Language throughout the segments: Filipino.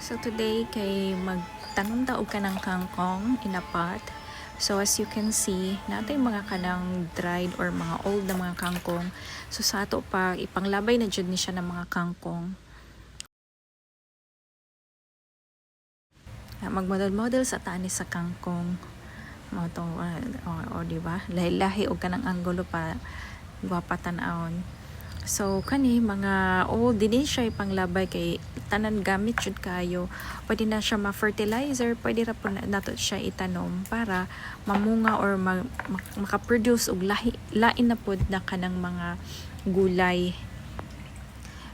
So today kay magtanong daw ka ng kangkong in a pot. So as you can see, natay mga kanang dried or mga old na mga kangkong. So sa ato pa ipanglabay na jud ni siya ng mga kangkong. Magmodel-model sa tani sa kangkong. Mo to di ba? Lahi-lahi og kanang anggulo pa gwapa tan-awon. So kani mga old din siya ipanglabay kay tanan gamit jud kayo. Pwede na siya ma-fertilizer, pwede ra po nato siya itanom para mamunga or maka-produce og lain na pud na kanang mga gulay.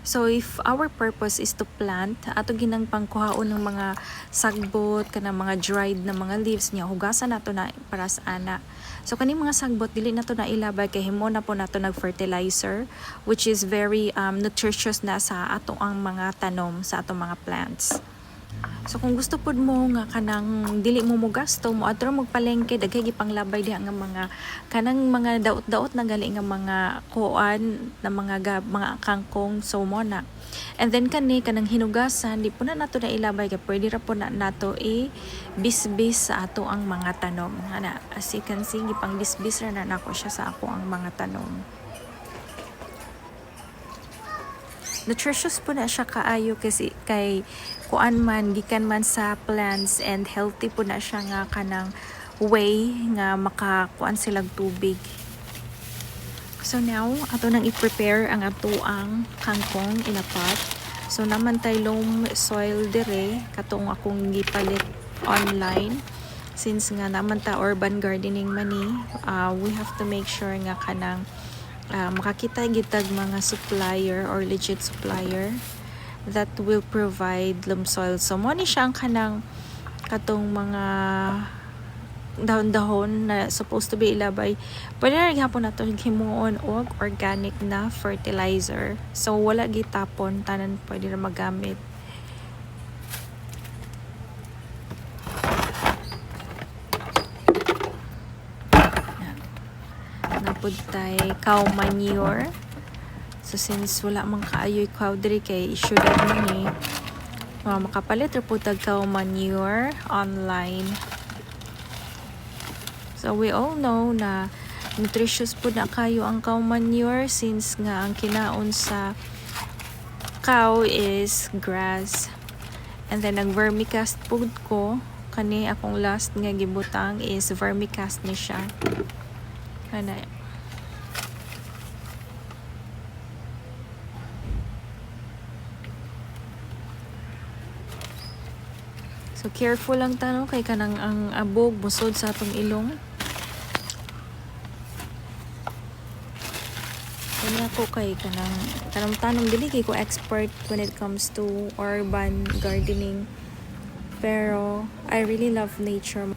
So if our purpose is to plant, ato ginang pangkuhaon ng mga sagbot kanang mga dried na mga leaves niya, hugasan nato na para sa ana. So kaning mga sagbot dili nato na ilabay kay himo na po nato nag fertilizer, which is very nutritious na sa ato ang mga tanom, sa ato mga plants. So kung gusto pud mo nga kanang dili mo gasto mo adto magpalengke daghay gipanglabay diha nga mga kanang mga daot-daot na gali nga mga kuan na mga kangkong, so mo na. And then kanang hinugasan di po na nato na ilabay kay pwede ra po na nato bisbis sa ato ang mga tanom. Ana, as you can see gipang bisbis ra na nako siya sa ako ang mga tanom. Nutritious po na siya kaayo kasi kay kuan man gikan man sa plants, and healthy po na siya nga kanang way nga makakuan silang tubig. So now ato nang i-prepare ang ato ang kangkong in a pot. So naman tay loam soil dire katong akong gipalit online, since nga naman ta urban gardening mani, we have to make sure nga kanang makakita gitag mga supplier or legit supplier that will provide loam soil. So mo ni siya ang kanang katong mga dahon-dahon na supposed to be ilabay, pwede na gihapon nato himuon og organic na fertilizer. So wala gitapon, tanan pwede na magamit. Napud tay cow manure. So since wala man kaayoy cow diri kay issue man ni makapalit ra pud tag cow manure online. So we all know na nutritious pud na kayo ang cow manure, since nga ang kinaon sa cow is grass. And then ang vermicast pud ko kani akong last nga gibutang is vermicast ni siya. Ana. So careful lang tano kay kanang ang abog busod sa atong ilong. Kanya ko kay kanang tanong dili kay ko expert when it comes to urban gardening. Pero I really love nature.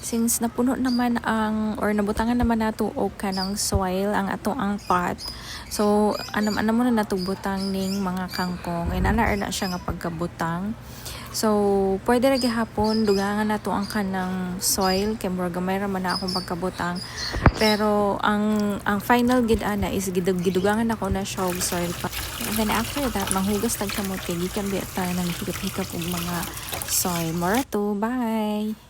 Since napuno naman ang or nabutangan naman nato og kanang soil ang ato ang pot, so anam mo na nato butang ning mga kangkong, and ana na siya nga pagkabutang. So pwede ra gihapon dugangan nato ang kanang soil kay murag gamay ra man na akong pagkabutang, pero ang final gid ana is gidugangan ako na siya og soil pa. And then after that manghugas tag kamot kay gikan biya tayo nang hikap-hikap og mga soil. More to, bye.